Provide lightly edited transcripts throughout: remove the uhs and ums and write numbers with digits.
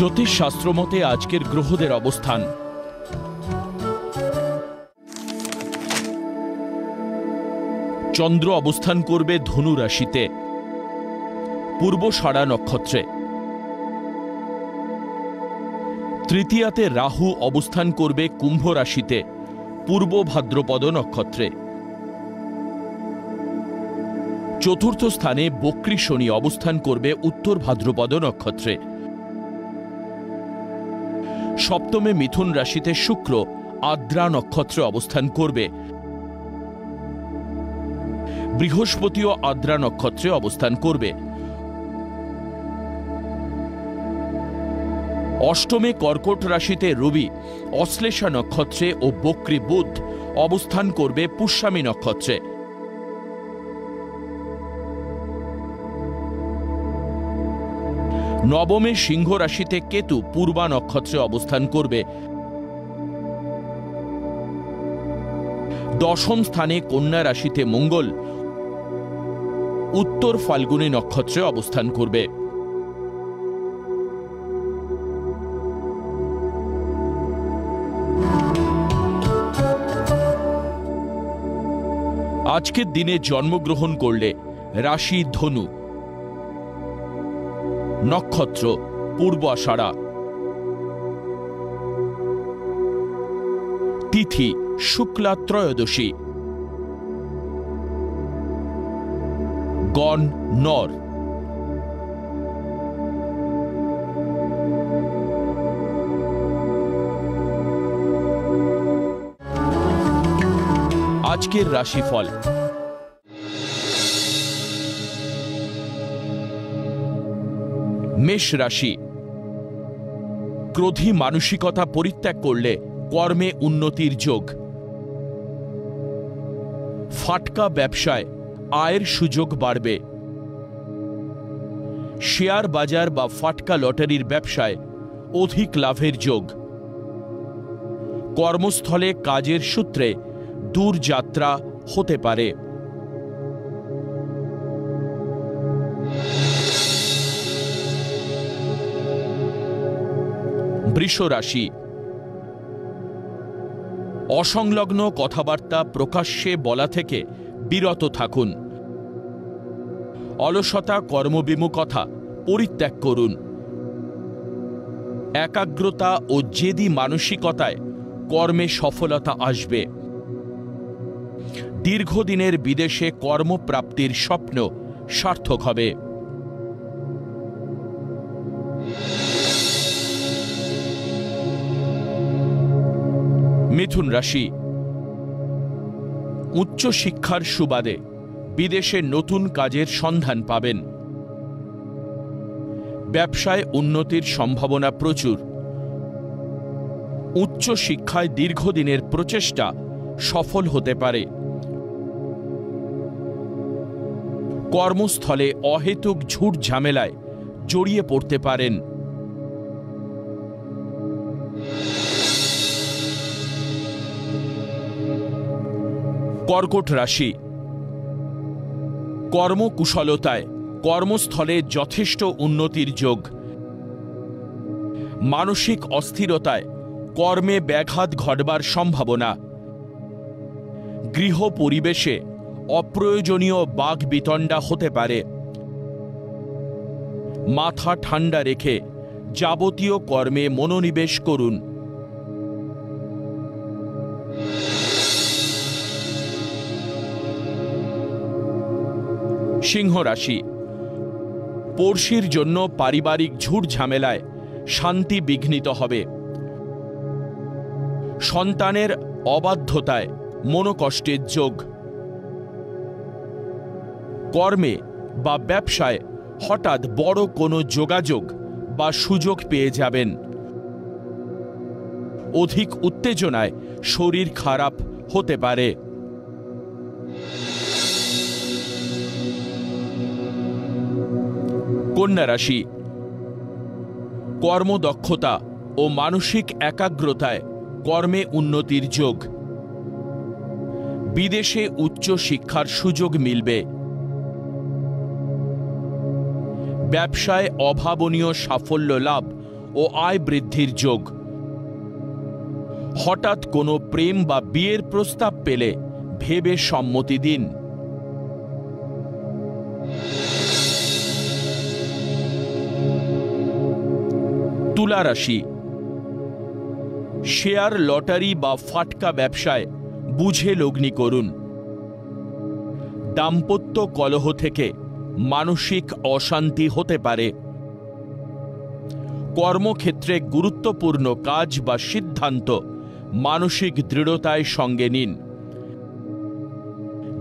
জ্যোতিষ শাস্ত্র মতে আজকের গ্রহদের অবস্থান। চন্দ্র অবস্থান করবে ধনু রাশিতে পূর্বষাঢ়া নক্ষত্রে। তৃতীয়াতে রাহু অবস্থান করবে কুম্ভ রাশিতে পূর্ব ভাদ্রপদ নক্ষত্রে। চতুর্থ স্থানে বক্রী শনি অবস্থান করবে উত্তর ভাদ্রপদ নক্ষত্রে। সপ্তমে মিথুন রাশিতে শুক্র আদ্রা নক্ষত্রে অবস্থান করবে। বৃহস্পতিও আদ্রা নক্ষত্রে অবস্থান করবে। অষ্টমে কর্কট রাশিতে রবি অশ্লেষা নক্ষত্রে ও বক্রী বুধ অবস্থান করবে পুষ্যামী নক্ষত্রে। নবমে সিংহ রাশিতে কেতু পূর্বা নক্ষত্রে অবস্থান করবে। দশম স্থানে কন্যা রাশিতে মঙ্গল উত্তর ফাল্গুনী নক্ষত্রে অবস্থান করবে। আজকের দিনে জন্মগ্রহণ করলে রাশি ধনু, নক্ষত্র পূর্বাষাঢ়া, তিথি শুক্লা ত্রয়োদশী, গণ নর। আজকের রাশিফল। মেষ রাশি, ক্রোধী মানসিকতা পরিত্যাগ করলে কর্মে উন্নতির যোগ। ফাটকা ব্যবসায় আয়ের সুযোগ বাড়বে। শেয়ার বাজার বা ফাটকা লটারির ব্যবসায় অধিক লাভের যোগ। কর্মস্থলে কাজের সূত্রে দূর যাত্রা হতে পারে। বৃষ রাশি, অসংলগ্ন কথাবার্তা প্রকাশ্যে বলা থেকে বিরত থাকুন। অলসতা কর্মবিমুখতা পরিত্যাগ করুন। একাগ্রতা ও জেদি মানসিকতায় কর্মে সফলতা আসবে। দীর্ঘদিনের বিদেশে কর্মপ্রাপ্তির স্বপ্ন সার্থক হবে। মিথুন রাশি, উচ্চ শিক্ষার সুবাদে বিদেশে নতুন কাজের সন্ধান পাবেন। ব্যবসায় উন্নতির সম্ভাবনা প্রচুর। উচ্চ শিক্ষায় দীর্ঘদিনের প্রচেষ্টা সফল হতে পারে। কর্মস্থলে অহেতুক ঝুট ঝামেলায় জড়িয়ে পড়তে পারেন। কর্কট রাশি, কর্মকুশলতায় কর্মস্থলে যথেষ্ট উন্নতির যোগ। মানসিক অস্থিরতায় কর্মে ব্যাঘাত ঘটবার সম্ভাবনা। গৃহ পরিবেশে অপ্রয়োজনীয় বাকবিতণ্ডা হতে পারে। মাথা ঠান্ডা রেখে যাবতীয় কর্মে মনোনিবেশ করুন। সিংহ রাশি, পড়শির জন্য পারিবারিক ঝুট ঝামেলায় শান্তি বিঘ্নিত হবে। সন্তানের অবাধ্যতায় মনোকষ্টের যোগ। কর্মে বা ব্যবসায় হঠাৎ বড় কোনো যোগাযোগ বা সুযোগ পেয়ে যাবেন। অধিক উত্তেজনায় শরীর খারাপ হতে পারে। কন্যা রাশি, কর্মদক্ষতা ও মানসিক একাগ্রতায় কর্মে উন্নতির যোগ। বিদেশে উচ্চ শিক্ষার সুযোগ মিলবে। ব্যবসায় অভাবনীয় সাফল্য লাভ ও আয় বৃদ্ধির যোগ। হঠাৎ কোনো প্রেম বা বিয়ের প্রস্তাব পেলে ভেবে সম্মতি দিন। তুলা রাশি, শেয়ার, লটারি বা ফাটকা ব্যবসায় বুঝে লগ্নি করুন। দাম্পত্য কলহ থেকে মানসিক অশান্তি হতে পারে। কর্মক্ষেত্রে গুরুত্বপূর্ণ কাজ বা সিদ্ধান্ত মানসিক দৃঢ়তায় সঙ্গে নিন।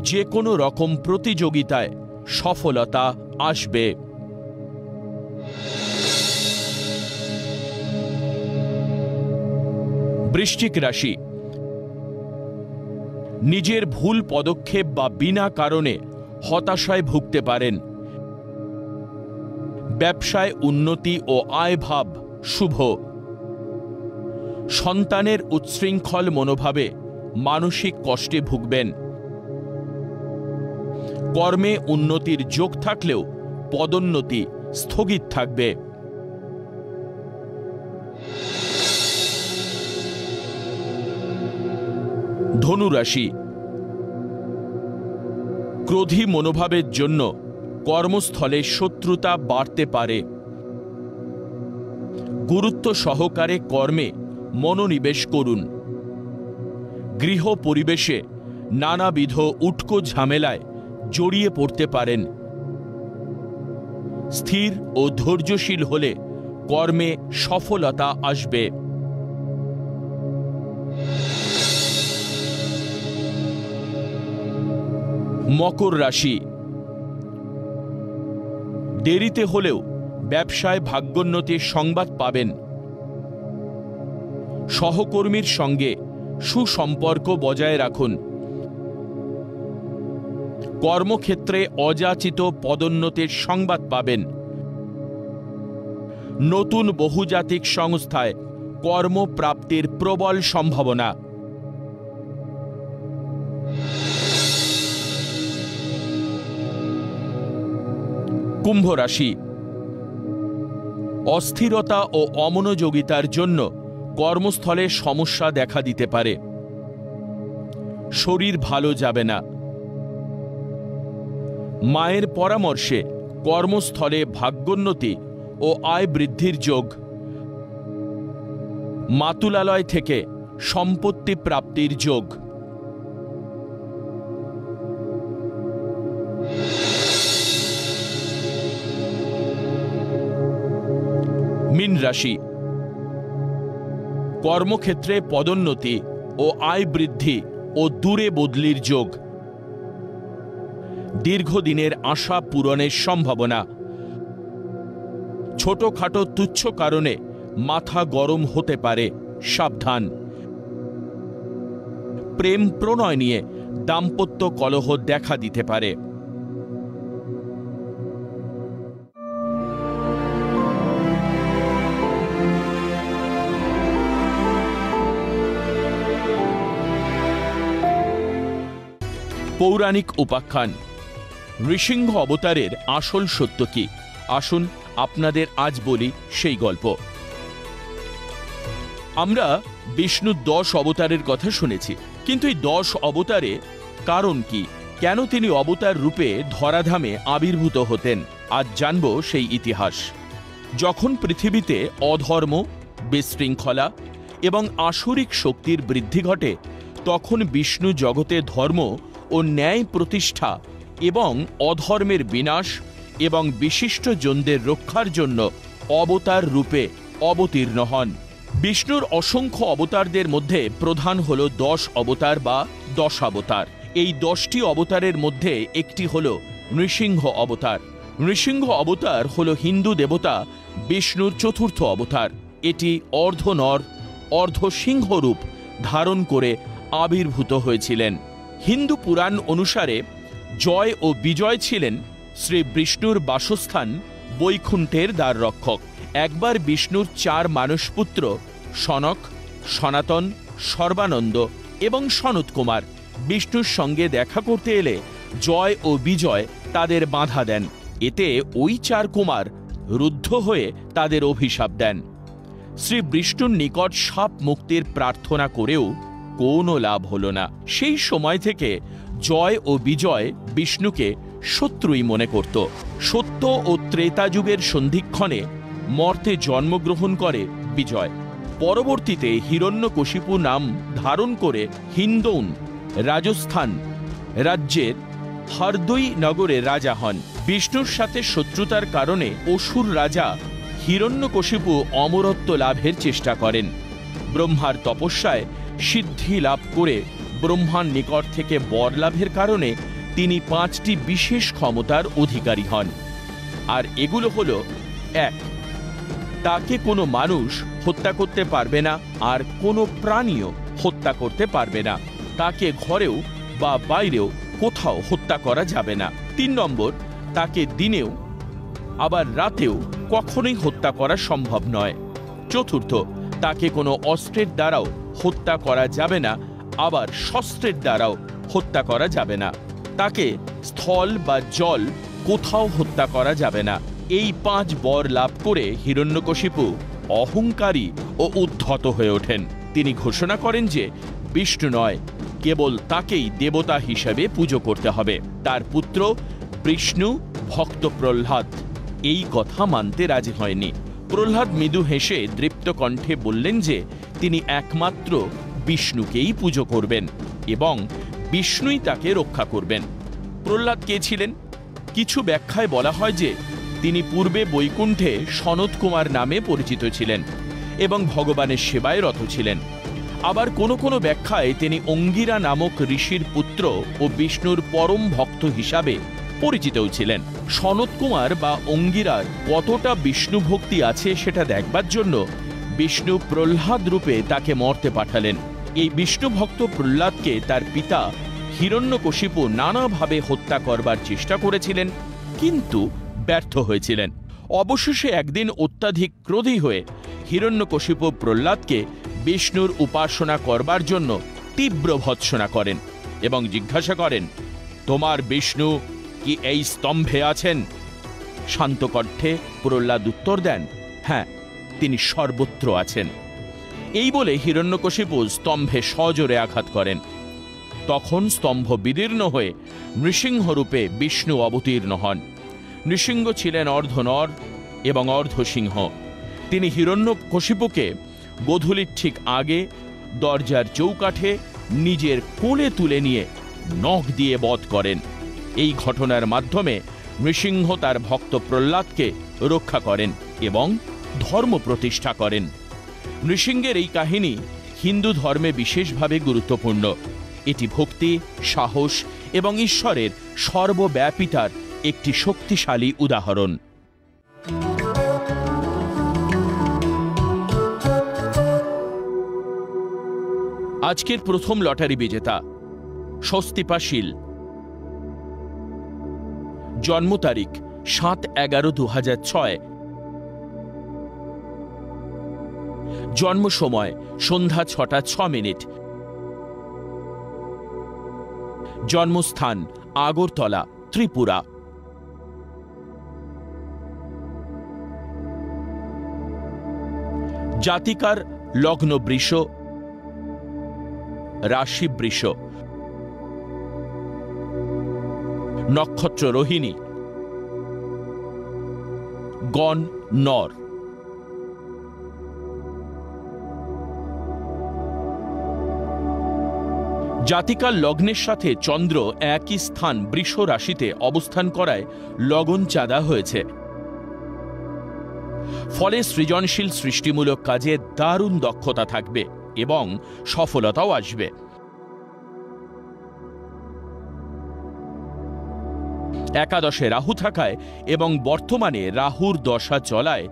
যে কোনো রকম প্রতিযোগিতায় সফলতা আসবে। বৃশ্চিক রাশি, নিজের ভুল পদক্ষেপ বা বিনা কারণে হতাশায় ভুগতে পারেন। ব্যবসায় উন্নতি ও আয়ভাব শুভ। সন্তানের উচ্ছৃঙ্খল মনোভাবে মানসিক কষ্টে ভুগবেন। কর্মে উন্নতির যোগ থাকলেও পদোন্নতি স্থগিত থাকবে। ধনু রাশি, ক্রোধী মনোভাবের জন্য কর্মস্থলে শত্রুতা বাড়তে পারে। গুরুত্ব সহকারে কর্মে মনোনিবেশ করুন। গৃহ পরিবেশে নানাবিধ উটকো ঝামেলায় জড়িয়ে পড়তে পারেন। স্থির ও ধৈর্যশীল হলে কর্মে সফলতা আসবে। মকর রাশি, দেরিতে হলেও ব্যবসায় ভাগ্যোন্নতির সংবাদ পাবেন। সহকর্মীর সঙ্গে সুসম্পর্ক বজায় রাখুন। কর্মক্ষেত্রে অযাচিত পদোন্নতির সংবাদ পাবেন। নতুন বহুজাতিক সংস্থায় কর্মপ্রাপ্তির প্রবল সম্ভাবনা। কুম্ভ রাশি, অস্থিরতা ও অমনোযোগিতার জন্য কর্মস্থলে সমস্যা দেখা দিতে পারে। শরীর ভালো যাবে না। মায়ের পরামর্শে কর্মস্থলে ভাগ্যোন্নতি ও আয় বৃদ্ধির যোগ। মাতুলালয় থেকে সম্পত্তি প্রাপ্তির যোগ। মীন রাশি, কর্মক্ষেত্রে পদোন্নতি ও আয় বৃদ্ধি ও দূরে বদলির যোগ। দীর্ঘদিনের আশা পূরণের সম্ভাবনা। ছোটখাটো তুচ্ছ কারণে মাথা গরম হতে পারে, সাবধান। প্রেম প্রণয় নিয়ে দাম্পত্য কলহ দেখা দিতে পারে। পৌরাণিক উপাখ্যান নৃসিংহ অবতারের আসল সত্য কি? আসুন আপনাদের আজ বলি সেই গল্প। আমরা বিষ্ণুর 10 অবতারের কথা শুনেছি, কিন্তু এই 10 অবতারে কারণ কি? কেন তিনি অবতার রূপে ধরাধামে আবির্ভূত হতেন? আজ জানব সেই ইতিহাস। যখন পৃথিবীতে অধর্ম, বিশৃঙ্খলা এবং আসুরিক শক্তির বৃদ্ধি ঘটে, তখন বিষ্ণু জগতে ধর্ম ও ন্যায় প্রতিষ্ঠা এবং অধর্মের বিনাশ এবং বিশিষ্ট জনদের রক্ষার জন্য অবতার রূপে অবতীর্ণ হন। বিষ্ণুর অসংখ্য অবতারদের মধ্যে প্রধান হল 10 অবতার বা দশাবতার। এই 10টি অবতারের মধ্যে একটি হল নৃসিংহ অবতার। নৃসিংহ অবতার হল হিন্দু দেবতা বিষ্ণুর 4র্থ অবতার। এটি অর্ধ নর অর্ধ সিংহ রূপ ধারণ করে আবির্ভূত হয়েছিলেন। হিন্দু পুরাণ অনুসারে জয় ও বিজয় ছিলেন শ্রী বিষ্ণুর বাসস্থান বৈকুণ্ঠের দ্বাররক্ষক। একবার বিষ্ণুর 4 মানসপুত্র সনক, সনাতন, সর্বানন্দ এবং সনত কুমার বিষ্ণুর সঙ্গে দেখা করতে এলে জয় ও বিজয় তাদের বাধা দেন। এতে ওই 4 কুমার রুদ্ধ হয়ে তাদের অভিশাপ দেন। শ্রী বিষ্ণুর নিকট সাপ মুক্তির প্রার্থনা করেও কোনো লাভ হল না। সেই সময় থেকে জয় ও বিজয় বিষ্ণুকে শত্রুই মনে করত। সত্য ও ত্রেতা যুগের সন্ধিক্ষণে মর্তে জন্মগ্রহণ করে বিজয়। পরবর্তীতে হিরণ্যকশিপু নাম ধারণ করে হিন্দৌন রাজস্থান রাজ্যের হরদই নগরে রাজা হন। বিষ্ণুর সাথে শত্রুতার কারণে অসুর রাজা হিরণ্যকশিপু অমরত্ব লাভের চেষ্টা করেন। ব্রহ্মার তপস্যায় সিদ্ধি লাভ করে ব্রহ্মার নিকট থেকে বর লাভের কারণে তিনি 5টি বিশেষ ক্ষমতার অধিকারী হন। আর এগুলো হলো: 1, তাকে কোনো মানুষ হত্যা করতে পারবে না, আর কোনো প্রাণীও হত্যা করতে পারবে না। তাকে ঘরেও বা বাইরেও কোথাও হত্যা করা যাবে না। 3 নম্বর, তাকে দিনেও আবার রাতেও কখনোই হত্যা করা সম্ভব নয়। 4, তাকে কোনো অস্ত্রের দ্বারাও হত্যা করা যাবে না, আবার শস্ত্রের দ্বারাও হত্যা করা যাবে না। তাকে স্থল বা জল কোথাও হত্যা করা যাবে না। এই 5 বর লাভ করে হিরণ্যকশিপু অহংকারী ও উদ্ধত হয়ে ওঠেন। তিনি ঘোষণা করেন যে বিষ্ণু নয়, কেবল তাকেই দেবতা হিসেবে পুজো করতে হবে। তার পুত্র বিষ্ণু ভক্ত প্রহ্লাদ এই কথা মানতে রাজি হয়নি। প্রহ্লাদ মৃদু হেসে দৃপ্ত কণ্ঠে বললেন যে তিনি একমাত্র বিষ্ণুকেই পুজো করবেন এবং বিষ্ণুই তাকে রক্ষা করবেন। প্রহ্লাদ কে ছিলেন? কিছু ব্যাখ্যায় বলা হয় যে তিনি পূর্বে বৈকুণ্ঠে সনত কুমার নামে পরিচিত ছিলেন এবং ভগবানের সেবায় রত ছিলেন। আবার কোনো কোনো ব্যাখ্যায় তিনি অঙ্গিরা নামক ঋষির পুত্র ও বিষ্ণুর পরম ভক্ত হিসাবে পরিচিতও ছিলেন। সনত কুমার বা অঙ্গিরার কতটা বিষ্ণু ভক্তি আছে সেটা দেখবার জন্য বিষ্ণু প্রহ্লাদ রূপে তাকে মর্তে পাঠালেন। এই বিষ্ণু ভক্ত প্রহ্লাদকে তার পিতা হিরণ্যকশিপু নানাভাবে হত্যা করবার চেষ্টা করেছিলেন, কিন্তু ব্যর্থ হয়েছিলেন। অবশেষে একদিন অত্যাধিক ক্রোধী হয়ে হিরণ্যকশিপু প্রহ্লাদকে বিষ্ণুর উপাসনা করবার জন্য তীব্র ভৎসনা করেন এবং জিজ্ঞাসা করেন, তোমার বিষ্ণু কি এই স্তম্ভে আছেন? শান্ত কণ্ঠে প্রহ্লাদ উত্তর দেন, হ্যাঁ, তিনি সর্বত্র আছেন। এই বলে হিরণ্যকশিপু স্তম্ভে সজোরে আঘাত করেন। তখন স্তম্ভ বিদীর্ণ হয়ে নৃসিংহরূপে বিষ্ণু অবতীর্ণ হন। নৃসিংহ ছিলেন অর্ধ নর এবং অর্ধ সিংহ। তিনি হিরণ্যকশিপুকে গোধূলির ঠিক আগে দরজার চৌকাঠে নিজের কোলে তুলে নিয়ে নখ দিয়ে বধ করেন। এই ঘটনার মাধ্যমে নৃসিংহ তার ভক্ত প্রহ্লাদকে রক্ষা করেন এবং ধর্ম প্রতিষ্ঠা করেন। নৃসিংহের এই কাহিনী হিন্দু ধর্মে বিশেষভাবে গুরুত্বপূর্ণ। এটি ভক্তি, সাহস এবং ঈশ্বরের সর্বব্যাপিতার একটি শক্তিশালী উদাহরণ। আজকের প্রথম লটারি বিজেতা স্বস্তিপা শীল। জন্ম তারিখ 7/11/2006। জন্ম সময় সন্ধ্যা 6টা 6 মিনিট। জন্মস্থান আগরতলা, ত্রিপুরা। জাতিকার লগ্ন বৃষ, রাশি বৃষ, নক্ষত্র রোহিণী, গণ নর। জাতিকার লগ্নের সাথে চন্দ্র একই স্থান বৃষ রাশিতে অবস্থান করায় লগন চাঁদা হয়েছে। ফলে সৃজনশীল সৃষ্টিমূলক কাজে দারুণ দক্ষতা থাকবে এবং সফলতাও আসবে। একাদশে রাহু থাকায় এবং বর্তমানে রাহুর দশা চলায়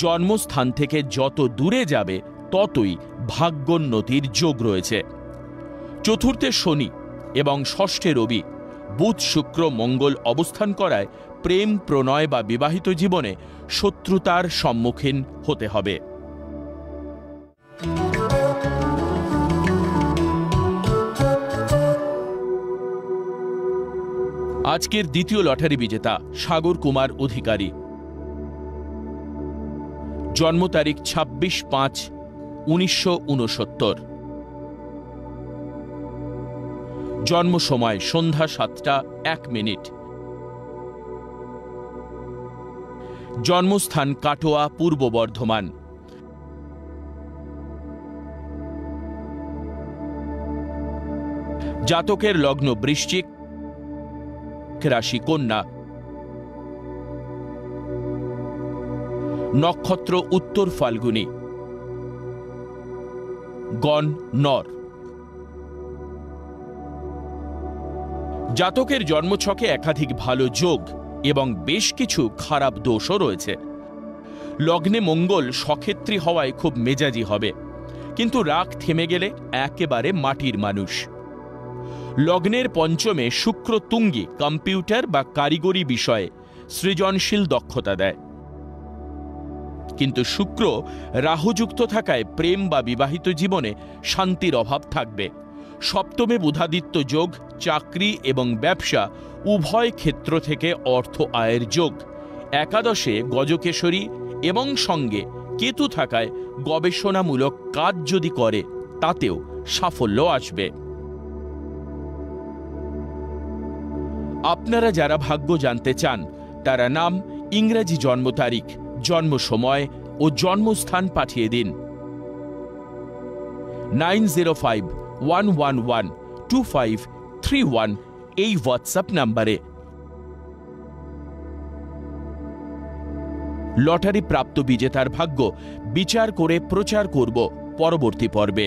জন্মস্থান থেকে যত দূরে যাবে ততই ভাগ্যোন্নতির যোগ রয়েছে। চতুর্থে শনি এবং ষষ্ঠে রবি, বুধ, শুক্র, মঙ্গল অবস্থান করায় প্রেম, প্রণয় বা বিবাহিত জীবনে শত্রুতার সম্মুখীন হতে হবে। আজকের দ্বিতীয় লটারি বিজেতা সাগর কুমার অধিকারী। জন্ম তারিখ 26/5/1969। জন্ম সময় সন্ধ্যা 7:01। জন্মস্থান কাটোয়া, পূর্ব বর্ধমান। জাতকের লগ্ন বৃশ্চিক, রাশি কন্যা, নক্ষত্র উত্তর ফাল্গুনী, গণ নর। জাতকের জন্মছকে একাধিক ভালো যোগ এবং বেশ কিছু খারাপ দোষও রয়েছে। লগ্নে মঙ্গল সক্ষেত্রী হওয়ায় খুব মেজাজি হবে, কিন্তু রাগ থেমে গেলে একেবারে মাটির মানুষ। লগ্নের পঞ্চমে শুক্র তুঙ্গি কম্পিউটার বা কারিগরি বিষয়ে সৃজনশীল দক্ষতা দেয়, কিন্তু শুক্র রাহুযুক্ত থাকায় প্রেম বা বিবাহিত জীবনে শান্তির অভাব থাকবে। সপ্তমে বুধাদিত্য যোগ চাকরি এবং ব্যবসা উভয় ক্ষেত্র থেকে অর্থ আয়ের যোগ। একাদশে গজকেশরী এবং সঙ্গে কেতু থাকায় গবেষণামূলক কাজ যদি করে তাতেও সাফল্য আসবে। আপনারা যারা ভাগ্য জানতে চান তারা নাম, ইংরেজি জন্ম তারিখ, জন্ম সময় ও জন্মস্থান পাঠিয়ে দিন 9051112531 এই হোয়াটসঅ্যাপ নাম্বারে। লটারি প্রাপ্ত বিজেতার ভাগ্য বিচার করে প্রচার করব পরবর্তী পর্বে।